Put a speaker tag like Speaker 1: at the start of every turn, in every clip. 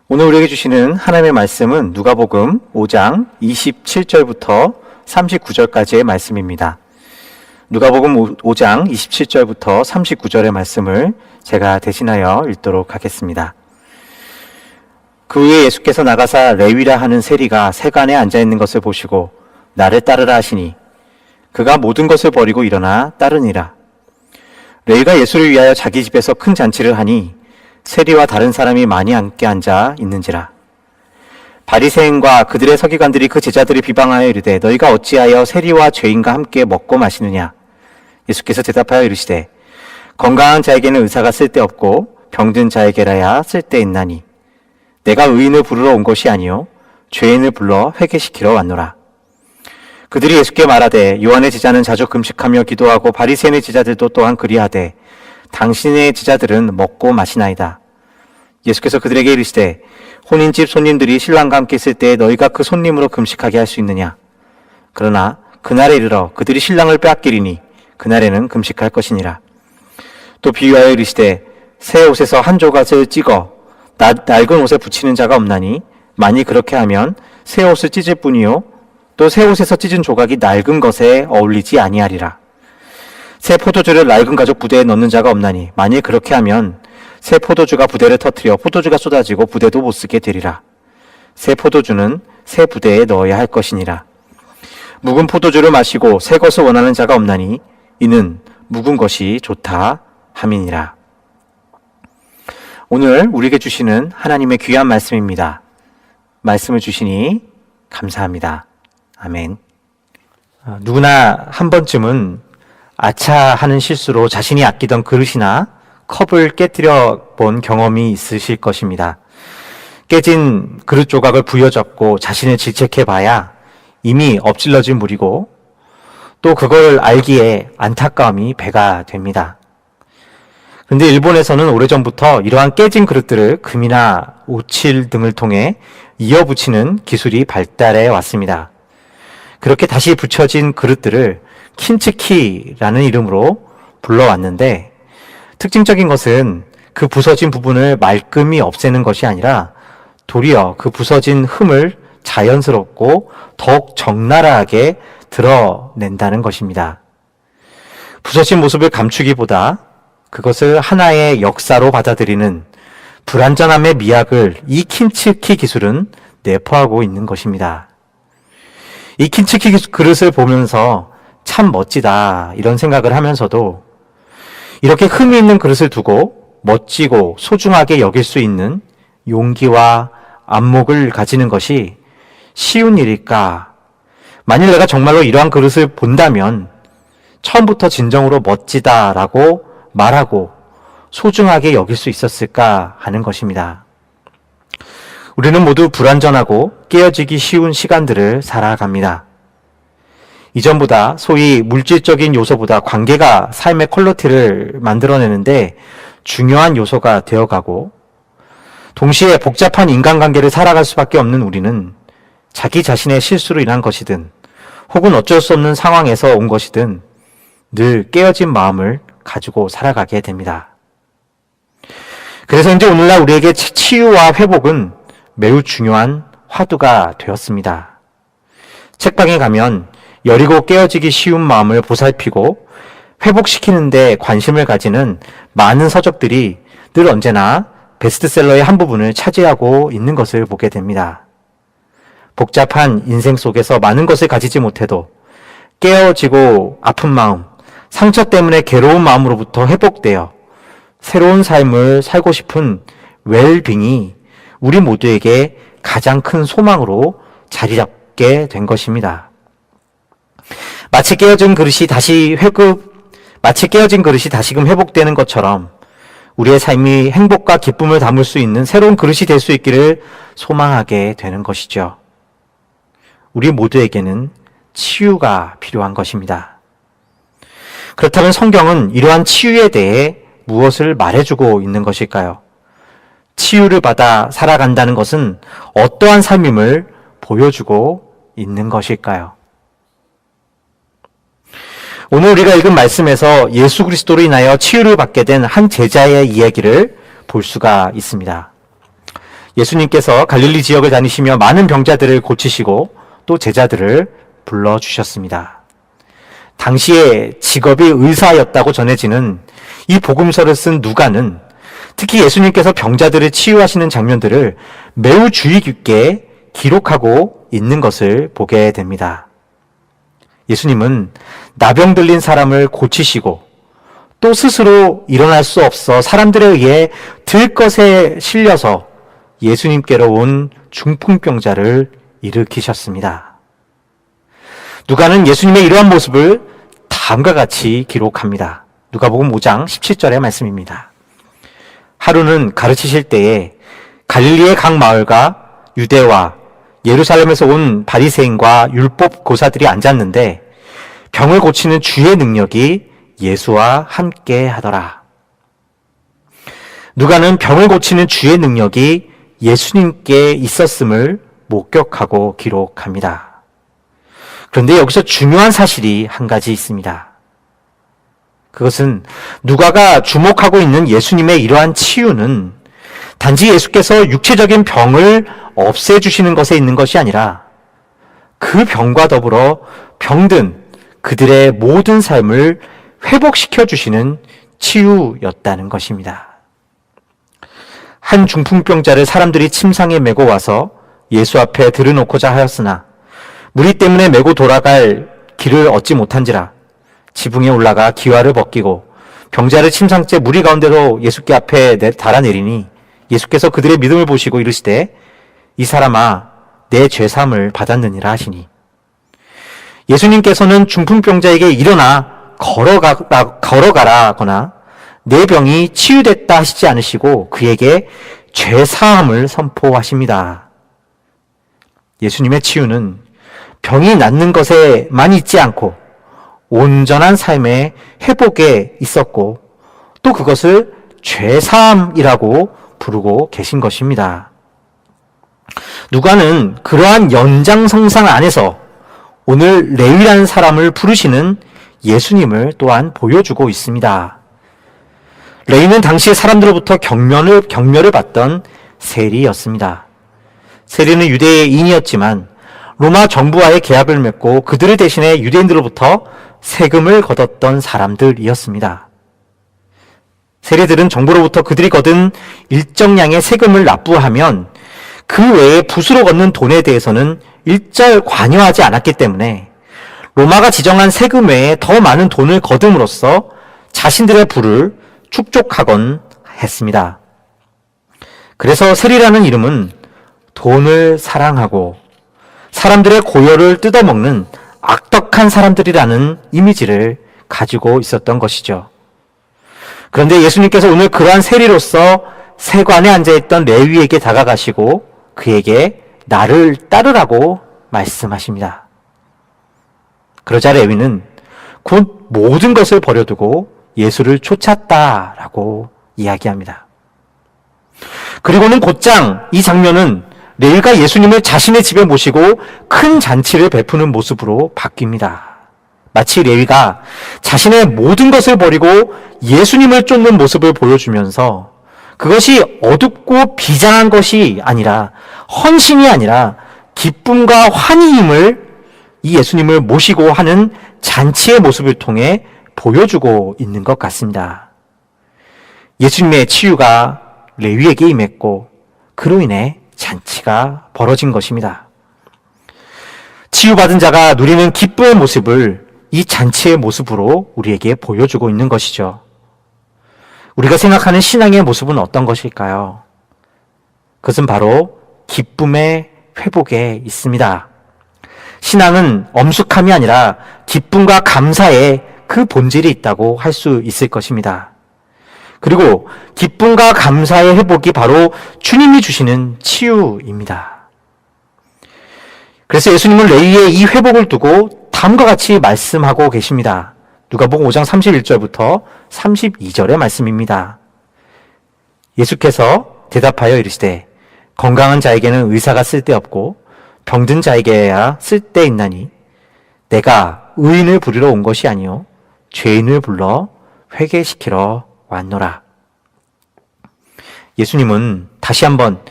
Speaker 1: 오늘 우리에게 주시는 하나님의 말씀은 누가복음 5장 27절부터 39절까지의 말씀입니다. 누가복음 5장 27절부터 39절의 말씀을 제가 대신하여 읽도록 하겠습니다. 그 후에 예수께서 나가사 레위라 하는 세리가 세간에 앉아있는 것을 보시고 나를 따르라 하시니 그가 모든 것을 버리고 일어나 따르니라. 레위가 예수를 위하여 자기 집에서 큰 잔치를 하니 세리와 다른 사람이 많이 함께 앉아 있는지라. 바리새인과 그들의 서기관들이 그 제자들을 비방하여 이르되 너희가 어찌하여 세리와 죄인과 함께 먹고 마시느냐. 예수께서 대답하여 이르시되 건강한 자에게는 의사가 쓸데없고 병든 자에게라야 쓸데있나니 내가 의인을 부르러 온 것이 아니요 죄인을 불러 회개시키러 왔노라. 그들이 예수께 말하되 요한의 제자는 자주 금식하며 기도하고 바리새인의 제자들도 또한 그리하되 당신의 제자들은 먹고 마시나이다. 예수께서 그들에게 이르시되 혼인집 손님들이 신랑과 함께 있을 때 너희가 그 손님으로 금식하게 할 수 있느냐. 그러나 그날에 이르러 그들이 신랑을 빼앗기리니 그날에는 금식할 것이니라. 또 비유하여 이르시되 새 옷에서 한 조각을 찍어 낡은 옷에 붙이는 자가 없나니 만일 그렇게 하면 새 옷을 찢을 뿐이요 또 새 옷에서 찢은 조각이 낡은 것에 어울리지 아니하리라. 새 포도주를 낡은 가죽 부대에 넣는 자가 없나니 만일 그렇게 하면 새 포도주가 부대를 터뜨려 포도주가 쏟아지고 부대도 못 쓰게 되리라. 새 포도주는 새 부대에 넣어야 할 것이니라. 묵은 포도주를 마시고 새 것을 원하는 자가 없나니 이는 묵은 것이 좋다 함이니라. 오늘 우리에게 주시는 하나님의 귀한 말씀입니다. 말씀을 주시니 감사합니다. 아멘. 누구나 한 번쯤은 아차 하는 실수로 자신이 아끼던 그릇이나 컵을 깨뜨려 본 경험이 있으실 것입니다. 깨진 그릇 조각을 부여잡고 자신을 질책해 봐야 이미 엎질러진 물이고 또 그걸 알기에 안타까움이 배가 됩니다. 그런데 일본에서는 오래전부터 이러한 깨진 그릇들을 금이나 오칠 등을 통해 이어붙이는 기술이 발달해 왔습니다. 그렇게 다시 붙여진 그릇들을 킨츠키라는 이름으로 불러왔는데 특징적인 것은 그 부서진 부분을 말끔히 없애는 것이 아니라 도리어 그 부서진 흠을 자연스럽고 더욱 적나라하게 드러낸다는 것입니다. 부서진 모습을 감추기보다 그것을 하나의 역사로 받아들이는 불완전함의 미학을 이 킨츠키 기술은 내포하고 있는 것입니다. 이 킨츠키 그릇을 보면서 참 멋지다 이런 생각을 하면서도 이렇게 흠이 있는 그릇을 두고 멋지고 소중하게 여길 수 있는 용기와 안목을 가지는 것이 쉬운 일일까? 만일 내가 정말로 이러한 그릇을 본다면 처음부터 진정으로 멋지다라고 말하고 소중하게 여길 수 있었을까 하는 것입니다. 우리는 모두 불완전하고 깨어지기 쉬운 시간들을 살아갑니다. 이전보다 소위 물질적인 요소보다 관계가 삶의 퀄리티를 만들어내는데 중요한 요소가 되어가고 동시에 복잡한 인간관계를 살아갈 수밖에 없는 우리는 자기 자신의 실수로 인한 것이든 혹은 어쩔 수 없는 상황에서 온 것이든 늘 깨어진 마음을 가지고 살아가게 됩니다. 그래서 이제 오늘날 우리에게 치유와 회복은 매우 중요한 화두가 되었습니다. 책방에 가면 여리고 깨어지기 쉬운 마음을 보살피고 회복시키는 데 관심을 가지는 많은 서적들이 늘 언제나 베스트셀러의 한 부분을 차지하고 있는 것을 보게 됩니다. 복잡한 인생 속에서 많은 것을 가지지 못해도 깨어지고 아픈 마음, 상처 때문에 괴로운 마음으로부터 회복되어 새로운 삶을 살고 싶은 웰빙이 우리 모두에게 가장 큰 소망으로 자리 잡게 된 것입니다. 마치 깨어진 그릇이 다시금 회복되는 것처럼 우리의 삶이 행복과 기쁨을 담을 수 있는 새로운 그릇이 될 수 있기를 소망하게 되는 것이죠. 우리 모두에게는 치유가 필요한 것입니다. 그렇다면 성경은 이러한 치유에 대해 무엇을 말해주고 있는 것일까요? 치유를 받아 살아간다는 것은 어떠한 삶임을 보여주고 있는 것일까요? 오늘 우리가 읽은 말씀에서 예수 그리스도로 인하여 치유를 받게 된 한 제자의 이야기를 볼 수가 있습니다. 예수님께서 갈릴리 지역을 다니시며 많은 병자들을 고치시고 또 제자들을 불러주셨습니다. 당시에 직업이 의사였다고 전해지는 이 복음서를 쓴 누가는 특히 예수님께서 병자들을 치유하시는 장면들을 매우 주의 깊게 기록하고 있는 것을 보게 됩니다. 예수님은 나병 들린 사람을 고치시고 또 스스로 일어날 수 없어 사람들에 의해 들것에 실려서 예수님께로 온 중풍병자를 일으키셨습니다. 누가는 예수님의 이러한 모습을 다음과 같이 기록합니다. 누가복음 5장 17절의 말씀입니다. 하루는 가르치실 때에 갈릴리의 각 마을과 유대와 예루살렘에서 온 바리새인과 율법 고사들이 앉았는데 병을 고치는 주의 능력이 예수와 함께 하더라. 누가는 병을 고치는 주의 능력이 예수님께 있었음을 목격하고 기록합니다. 그런데 여기서 중요한 사실이 한 가지 있습니다. 그것은 누가가 주목하고 있는 예수님의 이러한 치유는 단지 예수께서 육체적인 병을 없애주시는 것에 있는 것이 아니라 그 병과 더불어 병든 그들의 모든 삶을 회복시켜 주시는 치유였다는 것입니다. 한 중풍병자를 사람들이 침상에 메고 와서 예수 앞에 들여놓고자 하였으나 무리 때문에 메고 돌아갈 길을 얻지 못한지라 지붕에 올라가 기와를 벗기고 병자를 침상째 무리 가운데로 예수께 앞에 달아내리니 예수께서 그들의 믿음을 보시고 이르시되 이 사람아 내 죄사함을 받았느니라 하시니 예수님께서는 중풍병자에게 일어나 걸어가라거나 내 병이 치유됐다 하시지 않으시고 그에게 죄사함을 선포하십니다. 예수님의 치유는 병이 낫는 것에만 있지 않고 온전한 삶의 회복에 있었고 또 그것을 죄사함이라고 부르고 계신 것입니다. 누가는 그러한 연장성상 안에서 오늘 레위라는 사람을 부르시는 예수님을 또한 보여주고 있습니다. 레위는 당시 사람들로부터 경멸을 받던 세리였습니다. 세리는 유대인이었지만 로마 정부와의 계약을 맺고 그들을 대신해 유대인들로부터 세금을 걷었던 사람들이었습니다. 세리들은 정부로부터 그들이 거둔 일정량의 세금을 납부하면 그 외에 붓으로 걷는 돈에 대해서는 일절 관여하지 않았기 때문에 로마가 지정한 세금 외에 더 많은 돈을 거둠으로써 자신들의 부를 축적하곤 했습니다. 그래서 세리라는 이름은 돈을 사랑하고 사람들의 고열을 뜯어먹는 악덕한 사람들이라는 이미지를 가지고 있었던 것이죠. 그런데 예수님께서 오늘 그러한 세리로서 세관에 앉아있던 레위에게 다가가시고 그에게 나를 따르라고 말씀하십니다. 그러자 레위는 곧 모든 것을 버려두고 예수를 쫓았다라고 이야기합니다. 그리고는 곧장 이 장면은 레위가 예수님을 자신의 집에 모시고 큰 잔치를 베푸는 모습으로 바뀝니다. 마치 레위가 자신의 모든 것을 버리고 예수님을 쫓는 모습을 보여주면서 그것이 어둡고 비장한 것이 아니라 헌신이 아니라 기쁨과 환희임을 이 예수님을 모시고 하는 잔치의 모습을 통해 보여주고 있는 것 같습니다. 예수님의 치유가 레위에게 임했고 그로 인해 잔치가 벌어진 것입니다. 치유받은 자가 누리는 기쁨의 모습을 이 잔치의 모습으로 우리에게 보여주고 있는 것이죠. 우리가 생각하는 신앙의 모습은 어떤 것일까요? 그것은 바로 기쁨의 회복에 있습니다. 신앙은 엄숙함이 아니라 기쁨과 감사의 그 본질이 있다고 할 수 있을 것입니다. 그리고 기쁨과 감사의 회복이 바로 주님이 주시는 치유입니다. 그래서 예수님은 레위의 이 회복을 두고 다음과 같이 말씀하고 계십니다. 누가복음 5장 31절부터 32절의 말씀입니다. 예수께서 대답하여 이르시되 건강한 자에게는 의사가 쓸데없고 병든 자에게야 쓸데있나니 내가 의인을 부리러 온 것이 아니요 죄인을 불러 회개시키러 왔노라. 예수님은 다시 한번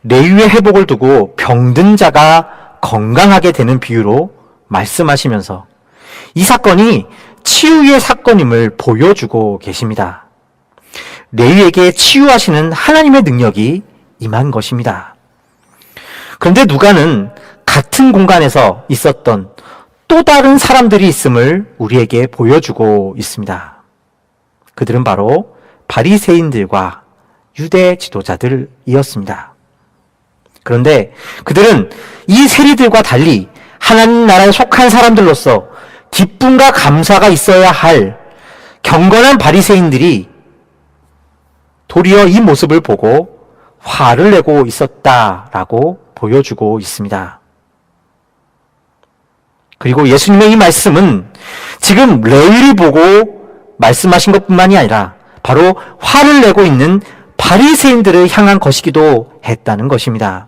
Speaker 1: 레위의 회복을 두고 병든 자가 건강하게 되는 비유로 말씀하시면서 이 사건이 치유의 사건임을 보여주고 계십니다. 레위에게 치유하시는 하나님의 능력이 임한 것입니다. 그런데 누가는 같은 공간에서 있었던 또 다른 사람들이 있음을 우리에게 보여주고 있습니다. 그들은 바로 바리새인들과 유대 지도자들이었습니다. 그런데 그들은 이 세리들과 달리 하나님 나라에 속한 사람들로서 기쁨과 감사가 있어야 할 경건한 바리새인들이 도리어 이 모습을 보고 화를 내고 있었다라고 보여주고 있습니다. 그리고 예수님의 이 말씀은 지금 레위를 보고 말씀하신 것뿐만이 아니라 바로 화를 내고 있는 바리새인들을 향한 것이기도 했다는 것입니다.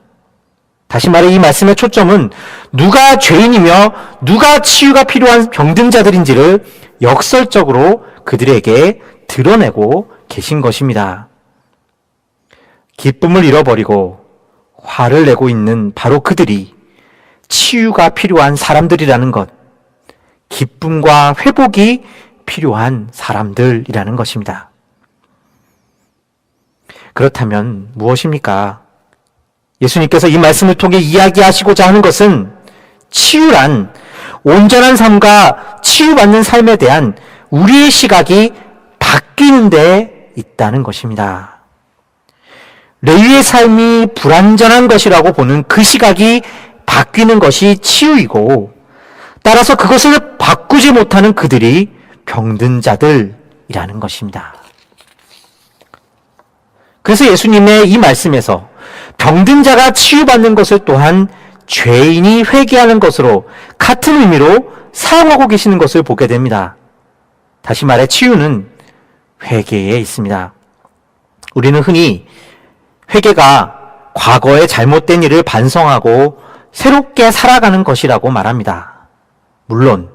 Speaker 1: 다시 말해 이 말씀의 초점은 누가 죄인이며 누가 치유가 필요한 병든 자들인지를 역설적으로 그들에게 드러내고 계신 것입니다. 기쁨을 잃어버리고 화를 내고 있는 바로 그들이 치유가 필요한 사람들이라는 것, 기쁨과 회복이 필요한 사람들이라는 것입니다. 그렇다면 무엇입니까? 예수님께서 이 말씀을 통해 이야기하시고자 하는 것은 치유란 온전한 삶과 치유받는 삶에 대한 우리의 시각이 바뀌는 데 있다는 것입니다. 레위의 삶이 불완전한 것이라고 보는 그 시각이 바뀌는 것이 치유이고, 따라서 그것을 바꾸지 못하는 그들이 병든 자들이라는 것입니다. 그래서 예수님의 이 말씀에서 병든 자가 치유받는 것을 또한 죄인이 회개하는 것으로 같은 의미로 사용하고 계시는 것을 보게 됩니다. 다시 말해 치유는 회개에 있습니다. 우리는 흔히 회개가 과거의 잘못된 일을 반성하고 새롭게 살아가는 것이라고 말합니다. 물론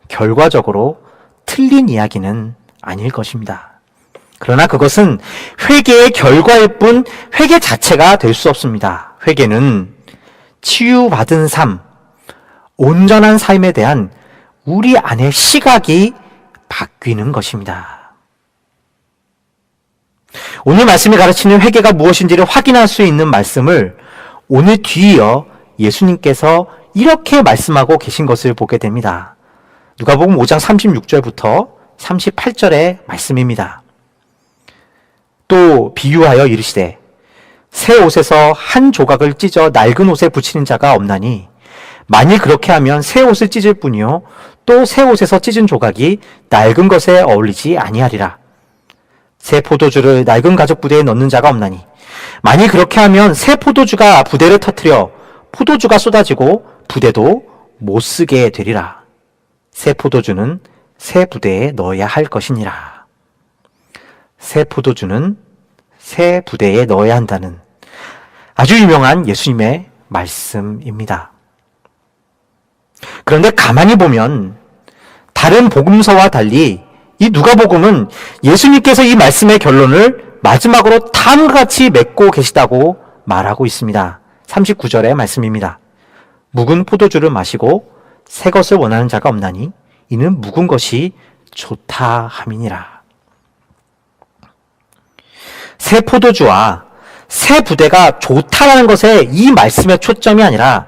Speaker 1: 결과적으로 틀린 이야기는 아닐 것입니다. 그러나 그것은 회개의 결과일 뿐 회개 자체가 될 수 없습니다. 회개는 치유받은 삶, 온전한 삶에 대한 우리 안의 시각이 바뀌는 것입니다. 오늘 말씀이 가르치는 회개가 무엇인지를 확인할 수 있는 말씀을 오늘 뒤이어 예수님께서 이렇게 말씀하고 계신 것을 보게 됩니다. 누가복음 5장 36절부터 38절의 말씀입니다. 또 비유하여 이르시되 새 옷에서 한 조각을 찢어 낡은 옷에 붙이는 자가 없나니 만일 그렇게 하면 새 옷을 찢을 뿐이요 또 새 옷에서 찢은 조각이 낡은 것에 어울리지 아니하리라. 새 포도주를 낡은 가죽 부대에 넣는 자가 없나니 만일 그렇게 하면 새 포도주가 부대를 터뜨려 포도주가 쏟아지고 부대도 못 쓰게 되리라. 새 포도주는 새 부대에 넣어야 할 것이니라. 새 포도주는 새 부대에 넣어야 한다는 아주 유명한 예수님의 말씀입니다. 그런데 가만히 보면 다른 복음서와 달리 이 누가복음은 예수님께서 이 말씀의 결론을 마지막으로 다음과 같이 맺고 계시다고 말하고 있습니다. 39절의 말씀입니다. 묵은 포도주를 마시고 새 것을 원하는 자가 없나니 이는 묵은 것이 좋다 함이니라. 새 포도주와 새 부대가 좋다라는 것에 이 말씀의 초점이 아니라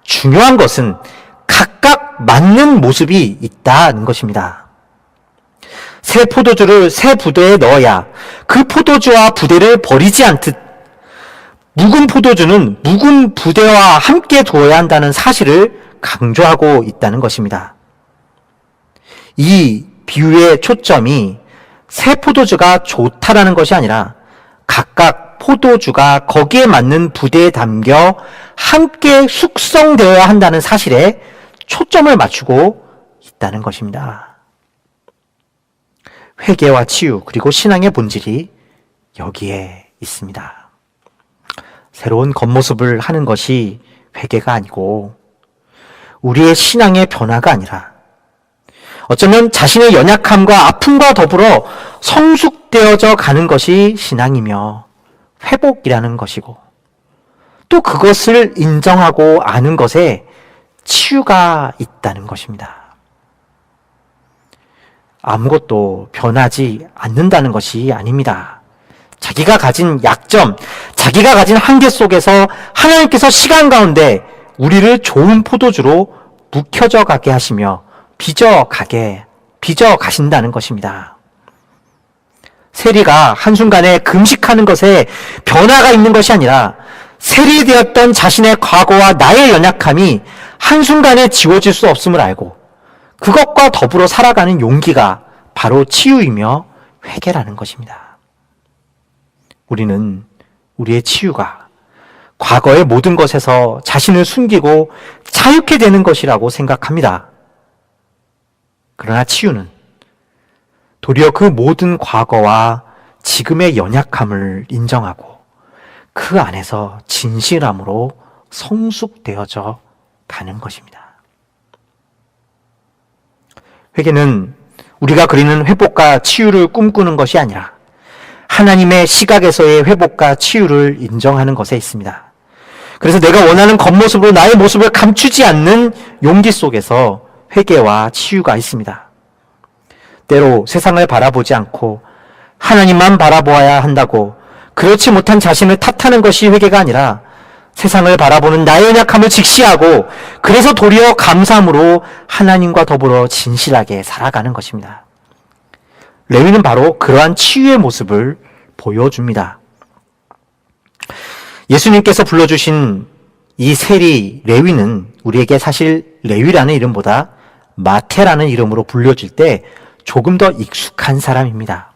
Speaker 1: 중요한 것은 각각 맞는 모습이 있다는 것입니다. 새 포도주를 새 부대에 넣어야 그 포도주와 부대를 버리지 않듯 묵은 포도주는 묵은 부대와 함께 두어야 한다는 사실을 강조하고 있다는 것입니다. 이 비유의 초점이 새 포도주가 좋다라는 것이 아니라 각각 포도주가 거기에 맞는 부대에 담겨 함께 숙성되어야 한다는 사실에 초점을 맞추고 있다는 것입니다. 회개와 치유 그리고 신앙의 본질이 여기에 있습니다. 새로운 겉모습을 하는 것이 회개가 아니고 우리의 신앙의 변화가 아니라 어쩌면 자신의 연약함과 아픔과 더불어 성숙되어져 가는 것이 신앙이며 회복이라는 것이고 또 그것을 인정하고 아는 것에 치유가 있다는 것입니다. 아무것도 변하지 않는다는 것이 아닙니다. 자기가 가진 약점, 자기가 가진 한계 속에서 하나님께서 시간 가운데 우리를 좋은 포도주로 묵혀져 가게 하시며 빚어 가신다는 것입니다. 세리가 한순간에 금식하는 것에 변화가 있는 것이 아니라 세리되었던 자신의 과거와 나의 연약함이 한순간에 지워질 수 없음을 알고 그것과 더불어 살아가는 용기가 바로 치유이며 회개라는 것입니다. 우리는 우리의 치유가 과거의 모든 것에서 자신을 숨기고 자유케 되는 것이라고 생각합니다. 그러나 치유는 도리어 그 모든 과거와 지금의 연약함을 인정하고 그 안에서 진실함으로 성숙되어져 가는 것입니다. 회개는 우리가 그리는 회복과 치유를 꿈꾸는 것이 아니라 하나님의 시각에서의 회복과 치유를 인정하는 것에 있습니다. 그래서 내가 원하는 겉모습으로 나의 모습을 감추지 않는 용기 속에서 회개와 치유가 있습니다. 때로 세상을 바라보지 않고 하나님만 바라보아야 한다고 그렇지 못한 자신을 탓하는 것이 회개가 아니라 세상을 바라보는 나의 연약함을 직시하고 그래서 도리어 감사함으로 하나님과 더불어 진실하게 살아가는 것입니다. 레위는 바로 그러한 치유의 모습을 보여줍니다. 예수님께서 불러주신 이 세리 레위는 우리에게 사실 레위라는 이름보다 마태라는 이름으로 불려질 때 조금 더 익숙한 사람입니다.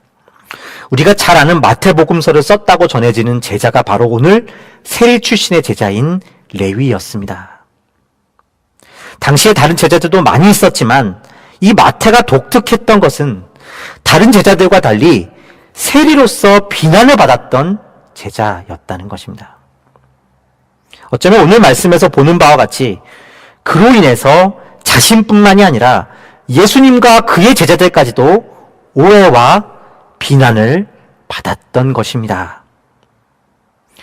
Speaker 1: 우리가 잘 아는 마태복음서를 썼다고 전해지는 제자가 바로 오늘 세리 출신의 제자인 레위였습니다. 당시에 다른 제자들도 많이 있었지만 이 마태가 독특했던 것은 다른 제자들과 달리 세리로서 비난을 받았던 제자였다는 것입니다. 어쩌면 오늘 말씀에서 보는 바와 같이 그로 인해서 자신뿐만이 아니라 예수님과 그의 제자들까지도 오해와 비난을 받았던 것입니다.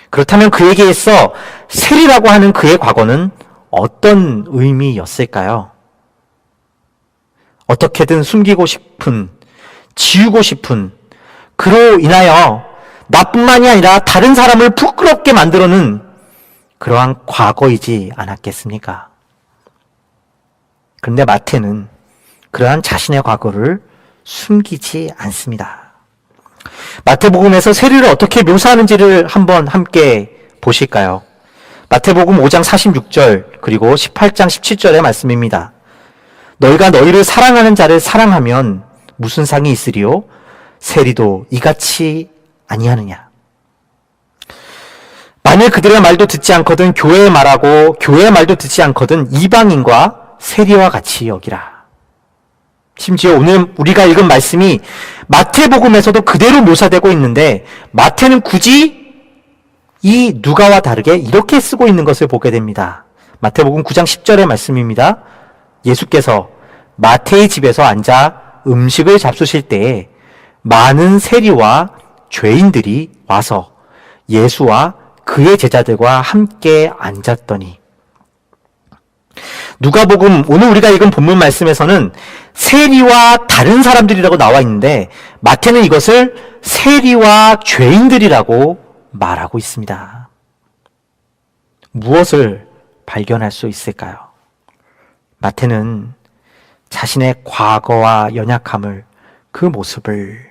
Speaker 1: 그렇다면 그에게 있어 세리라고 하는 그의 과거는 어떤 의미였을까요? 어떻게든 숨기고 싶은, 지우고 싶은, 그로 인하여 나뿐만이 아니라 다른 사람을 부끄럽게 만들어는 그러한 과거이지 않았겠습니까? 그런데 마태는 그러한 자신의 과거를 숨기지 않습니다. 마태복음에서 세리를 어떻게 묘사하는지를 한번 함께 보실까요? 마태복음 5장 46절 그리고 18장 17절의 말씀입니다. 너희가 너희를 사랑하는 자를 사랑하면 무슨 상이 있으리요? 세리도 이같이 아니하느냐? 만일 그들의 말도 듣지 않거든 교회의 말하고 교회의 말도 듣지 않거든 이방인과 세리와 같이 여기라. 심지어 오늘 우리가 읽은 말씀이 마태복음에서도 그대로 묘사되고 있는데 마태는 굳이 이 누가와 다르게 이렇게 쓰고 있는 것을 보게 됩니다. 마태복음 9장 10절의 말씀입니다. 예수께서 마태의 집에서 앉아 음식을 잡수실 때에 많은 세리와 죄인들이 와서 예수와 그의 제자들과 함께 앉았더니 누가복음 오늘 우리가 읽은 본문 말씀에서는 세리와 다른 사람들이라고 나와 있는데 마태는 이것을 세리와 죄인들이라고 말하고 있습니다. 무엇을 발견할 수 있을까요? 마태는 자신의 과거와 연약함을 그 모습을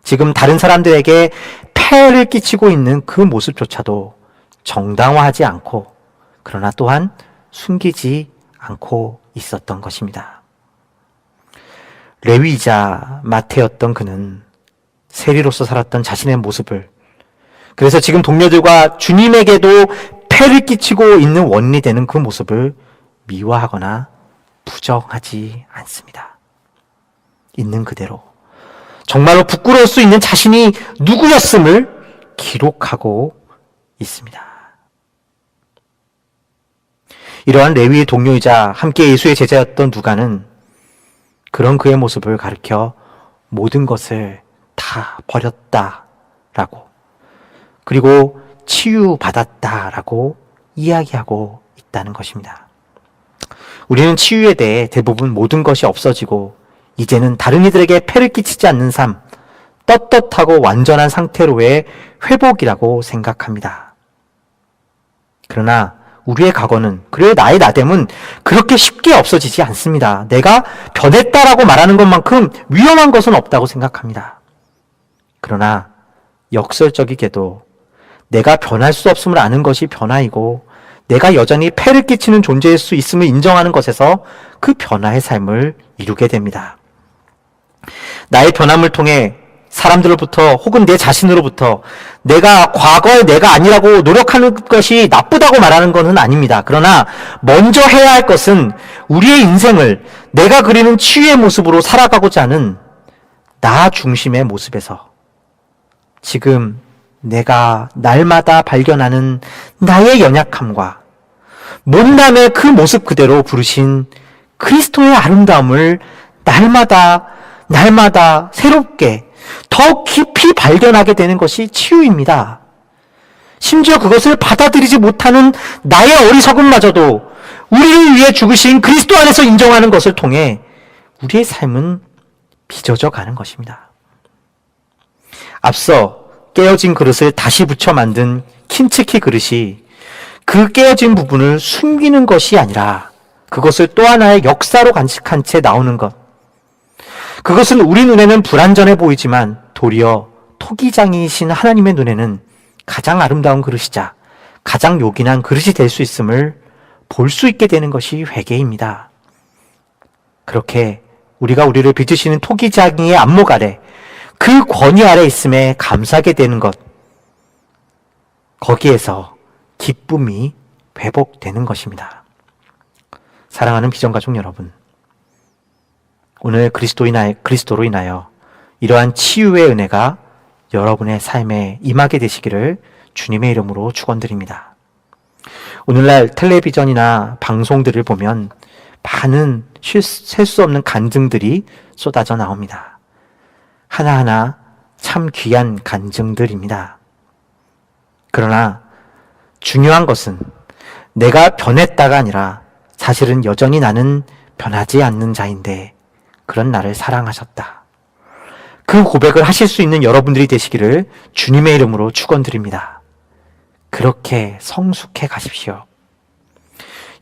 Speaker 1: 지금 다른 사람들에게 폐해를 끼치고 있는 그 모습조차도 정당화하지 않고 그러나 또한 숨기지 않고 있었던 것입니다. 레위이자 마태였던 그는 세리로서 살았던 자신의 모습을 그래서 지금 동료들과 주님에게도 폐를 끼치고 있는 원인이 되는 그 모습을 미워하거나 부정하지 않습니다. 있는 그대로 정말로 부끄러울 수 있는 자신이 누구였음을 기록하고 있습니다. 이러한 레위의 동료이자 함께 예수의 제자였던 누가는 그런 그의 모습을 가리켜 모든 것을 다 버렸다라고 그리고 치유받았다라고 이야기하고 있다는 것입니다. 우리는 치유에 대해 대부분 모든 것이 없어지고 이제는 다른 이들에게 폐를 끼치지 않는 삶, 떳떳하고 완전한 상태로의 회복이라고 생각합니다. 그러나 우리의 과거는, 그리고 나의 나됨은 그렇게 쉽게 없어지지 않습니다. 내가 변했다라고 말하는 것만큼 위험한 것은 없다고 생각합니다. 그러나 역설적이게도 내가 변할 수 없음을 아는 것이 변화이고 내가 여전히 폐를 끼치는 존재일 수 있음을 인정하는 것에서 그 변화의 삶을 이루게 됩니다. 나의 변함을 통해 사람들로부터 혹은 내 자신으로부터 내가 과거의 내가 아니라고 노력하는 것이 나쁘다고 말하는 것은 아닙니다. 그러나 먼저 해야 할 것은 우리의 인생을 내가 그리는 치유의 모습으로 살아가고자 하는 나 중심의 모습에서 지금 내가 날마다 발견하는 나의 연약함과 못남의 그 모습 그대로 부르신 그리스도의 아름다움을 날마다 새롭게 더 깊이 발견하게 되는 것이 치유입니다. 심지어 그것을 받아들이지 못하는 나의 어리석음마저도 우리를 위해 죽으신 그리스도 안에서 인정하는 것을 통해 우리의 삶은 빚어져 가는 것입니다. 앞서 깨어진 그릇을 다시 붙여 만든 킨츠키 그릇이 그 깨어진 부분을 숨기는 것이 아니라 그것을 또 하나의 역사로 간직한 채 나오는 것. 그것은 우리 눈에는 불완전해 보이지만 도리어 토기장이신 하나님의 눈에는 가장 아름다운 그릇이자 가장 요긴한 그릇이 될 수 있음을 볼 수 있게 되는 것이 회개입니다. 그렇게 우리가 우리를 빚으시는 토기장이의 안목 아래 그 권위 아래 있음에 감사하게 되는 것, 거기에서 기쁨이 회복되는 것입니다. 사랑하는 비전가족 여러분, 오늘 그리스도로 인하여 이러한 치유의 은혜가 여러분의 삶에 임하게 되시기를 주님의 이름으로 축원드립니다. 오늘날 텔레비전이나 방송들을 보면 많은 셀 수 없는 간증들이 쏟아져 나옵니다. 하나하나 참 귀한 간증들입니다. 그러나 중요한 것은 내가 변했다가 아니라 사실은 여전히 나는 변하지 않는 자인데 그런 나를 사랑하셨다. 그 고백을 하실 수 있는 여러분들이 되시기를 주님의 이름으로 축원드립니다. 그렇게 성숙해 가십시오.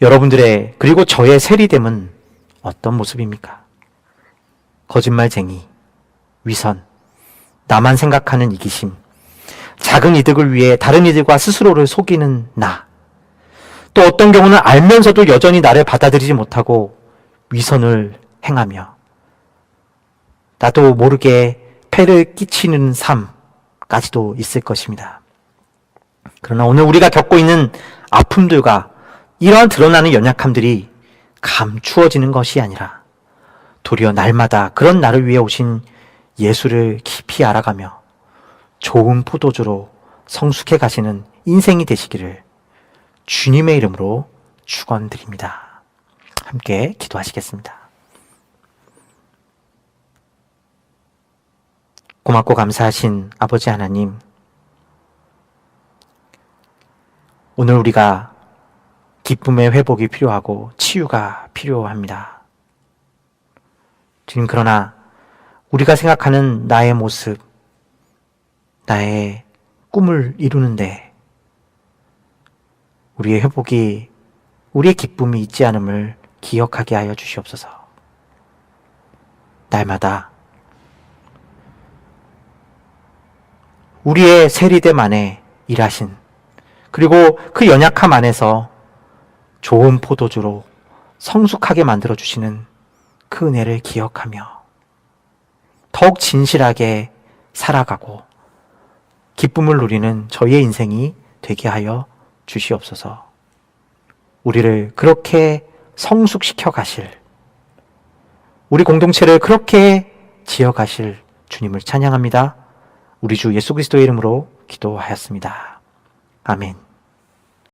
Speaker 1: 여러분들의 그리고 저의 세리됨은 어떤 모습입니까? 거짓말쟁이, 위선, 나만 생각하는 이기심, 작은 이득을 위해 다른 이들과 스스로를 속이는 나. 또 어떤 경우는 알면서도 여전히 나를 받아들이지 못하고 위선을 행하며 나도 모르게 폐를 끼치는 삶까지도 있을 것입니다. 그러나 오늘 우리가 겪고 있는 아픔들과 이러한 드러나는 연약함들이 감추어지는 것이 아니라 도리어 날마다 그런 나를 위해 오신 예수를 깊이 알아가며 좋은 포도주로 성숙해 가시는 인생이 되시기를 주님의 이름으로 축원드립니다. 함께 기도하시겠습니다. 고맙고 감사하신 아버지 하나님, 오늘 우리가 기쁨의 회복이 필요하고 치유가 필요합니다. 주님, 그러나 우리가 생각하는 나의 모습, 나의 꿈을 이루는데 우리의 회복이, 우리의 기쁨이 있지 않음을 기억하게 하여 주시옵소서. 날마다 우리의 세리됨 안에 일하신, 그리고 그 연약함 안에서 좋은 포도주로 성숙하게 만들어주시는 그 은혜를 기억하며 더욱 진실하게 살아가고 기쁨을 누리는 저희의 인생이 되게 하여 주시옵소서. 우리를 그렇게 성숙시켜 가실, 우리 공동체를 그렇게 지어 가실 주님을 찬양합니다. 우리 주 예수 그리스도의 이름으로 기도하였습니다. 아멘.